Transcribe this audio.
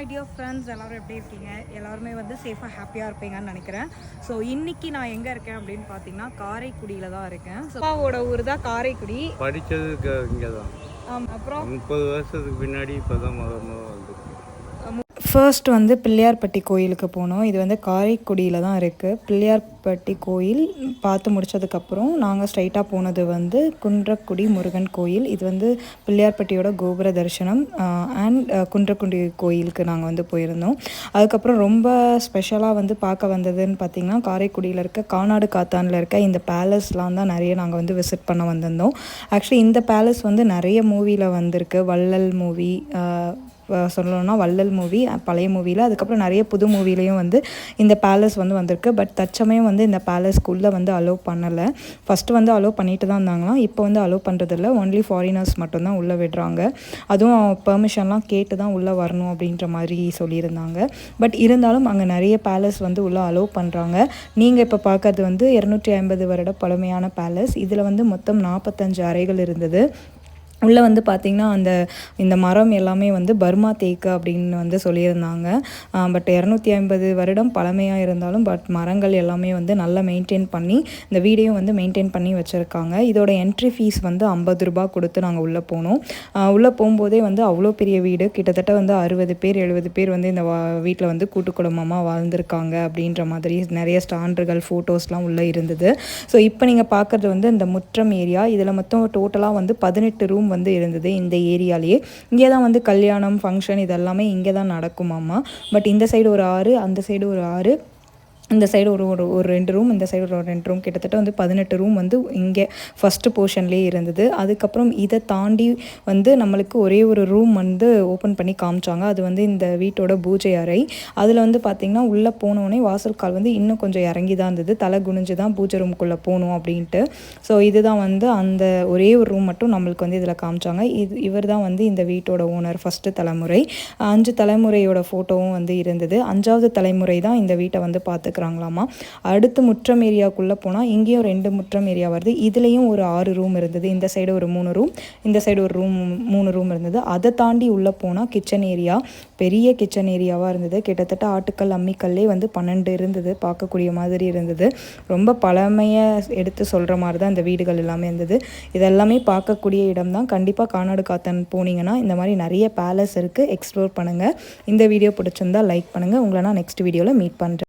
My dear friends, எல்லோரும் எப்படி இருக்கீங்க? எல்லாருமே வந்து சேஃபாக ஹாப்பியாக இருப்பீங்கன்னு நினைக்கிறேன். ஸோ இன்றைக்கி நான் எங்கே இருக்கேன் அப்படின்னு பார்த்தீங்கன்னா காரைக்குடியில் தான் இருக்கேன். ஸோ அப்பாவோட ஊர் தான் காரைக்குடி. படித்ததுக்கு இங்கே தான். அப்புறம் 30 வருஷத்துக்கு பின்னாடி இப்போ தான் வந்து ஃபர்ஸ்ட் வந்து பிள்ளையார்பட்டி கோயிலுக்கு போனோம். இது வந்து காரைக்குடியில் தான் இருக்குது. பிள்ளையார்பட்டி கோயில் பார்த்து முடித்ததுக்கப்புறம் நாங்கள் ஸ்ட்ரைட்டாக போனது வந்து குன்றக்குடி முருகன் கோயில். இது வந்து பிள்ளையார்பட்டியோட கோபுர தரிசனம் அண்ட் குன்றக்குடி கோயிலுக்கு நாங்கள் வந்து போயிருந்தோம். அதுக்கப்புறம் ரொம்ப ஸ்பெஷலாக வந்து பார்க்க வந்ததுன்னு பார்த்திங்கன்னா காரைக்குடியில் இருக்க கானாடு காத்தானில் இருக்க இந்த பேலஸ்லாம் தான் நிறைய நாங்கள் வந்து விசிட் பண்ண வந்திருந்தோம். ஆக்சுவலி இந்த பேலஸ் வந்து நிறைய மூவியில் வந்திருக்கு. வள்ளல் மூவி சொல்லணும்னா வள்ளல் மூவி பழைய மூவியில், அதுக்கப்புறம் நிறைய புது மூவிலையும் வந்து இந்த பேலஸ் வந்து வந்திருக்கு. பட் தற்சமயம் வந்து இந்த பேலஸ்க்குள்ளே வந்து அலோவ் பண்ணலை. ஃபஸ்ட்டு வந்து அலோவ் பண்ணிட்டு தான் இருந்தாங்களாம். இப்போ வந்து அலோவ் பண்ணுறதில்ல. ஒன்லி ஃபாரினர்ஸ் மட்டும்தான் உள்ளே விடுறாங்க. அதுவும் பெர்மிஷன்லாம் கேட்டு தான் உள்ளே வரணும் அப்படின்ற மாதிரி சொல்லியிருந்தாங்க. பட் இருந்தாலும் அங்கே நிறைய பேலஸ் வந்து உள்ளே அலோவ் பண்ணுறாங்க. நீங்கள் இப்போ பார்க்கறது வந்து 250 வருட பழமையான பேலஸ். இதில் வந்து மொத்தம் 45 அறைகள் இருந்தது. உள்ளே வந்து பார்த்திங்கன்னா இந்த மரம் எல்லாமே வந்து பர்மா தேக்கு அப்படின்னு வந்து சொல்லியிருந்தாங்க. பட் 250 வருடம் பழமையாக இருந்தாலும் பட் மரங்கள் எல்லாமே வந்து நல்லா மெயின்டைன் பண்ணி இந்த வீடையும் வந்து மெயின்டைன் பண்ணி வச்சுருக்காங்க. இதோட என்ட்ரி ஃபீஸ் வந்து 50 ரூபா கொடுத்து நாங்கள் உள்ளே போனோம். உள்ளே போகும்போதே வந்து அவ்வளோ பெரிய வீடு, கிட்டத்தட்ட வந்து 60 பேர் 70 பேர் வந்து இந்த வீட்டில் வந்து கூட்டு குடும்பமாக வாழ்ந்திருக்காங்க அப்படின்ற மாதிரி நிறைய சான்றுகள் ஃபோட்டோஸ்லாம் உள்ளே இருந்தது. ஸோ இப்போ நீங்கள் பார்க்குறது வந்து இந்த முற்றம் ஏரியா. இதில் மொத்தம் டோட்டலாக வந்து 18 ரூம் வந்து இருந்தது இந்த ஏரியாலேயே. இங்கே தான் வந்து கல்யாணம் ஃபங்க்ஷன் இதெல்லாமே இங்கே தான் நடக்குமாம்மா. பட் இந்த சைடு ஒரு 6, அந்த சைடு ஒரு 6, இந்த சைடு ஒரு 2 ரூம், இந்த சைடு ஒரு 2 ரூம், கிட்டத்தட்ட வந்து 18 ரூம் வந்து இங்கே ஃபஸ்ட்டு போர்ஷன்லேயே இருந்தது. அதுக்கப்புறம் இதை தாண்டி வந்து நம்மளுக்கு ஒரே ஒரு ரூம் வந்து ஓப்பன் பண்ணி காமிச்சாங்க. அது வந்து இந்த வீட்டோட பூஜை அறை. அதில் வந்து பார்த்திங்கன்னா உள்ளே போனோடனே வாசல் கால் வந்து இன்னும் கொஞ்சம் இறங்கி தான் இருந்தது. தலை குனிஞ்சு தான் பூஜை ரூமுக்குள்ளே போகணும் அப்படின்ட்டு. ஸோ இதுதான் வந்து அந்த ஒரே ஒரு ரூம் மட்டும் நம்மளுக்கு வந்து இதில் காமிச்சாங்க. இவர் தான் வந்து இந்த வீட்டோட ஓனர். ஃபஸ்ட்டு தலைமுறை 5 தலைமுறையோட ஃபோட்டோவும் வந்து இருந்தது. 5வது தலைமுறை தான் இந்த வீட்டை வந்து பார்த்துக்கிறாங்களாமா. அடுத்து முற்றம் ஏரியாவுக்குள்ளே போனால் இங்கேயும் 2 முற்றம் ஏரியா வருது. இதுலேயும் ஒரு 6 ரூம் இருந்தது. இந்த சைடு ஒரு 3 ரூம், இந்த சைடு ஒரு 3 ரூம் இருந்தது. அதை தாண்டி உள்ளே போனால் கிச்சன் ஏரியா, பெரிய கிச்சன் ஏரியாவாக இருந்தது. கிட்டத்தட்ட ஆட்டுக்கல் அம்மிக்கல்லே வந்து 12 இருந்தது. பார்க்கக்கூடிய மாதிரி இருந்தது. ரொம்ப பழமையை எடுத்து சொல்கிற மாதிரி தான் இந்த வீடுகள் எல்லாமே இருந்தது. இதெல்லாமே பார்க்கக்கூடிய இடம் தான். கண்டிப்பாக கானாடு காத்தான் போனீங்கன்னா இந்த மாதிரி நிறைய பேலஸ் இருக்குது. எக்ஸ்ப்ளோர் பண்ணுங்கள். இந்த வீடியோ பிடிச்சிருந்தா லைக் பண்ணுங்கள். உங்களை நான் நெக்ஸ்ட் வீடியோவில் மீட் பண்ணுறேன்.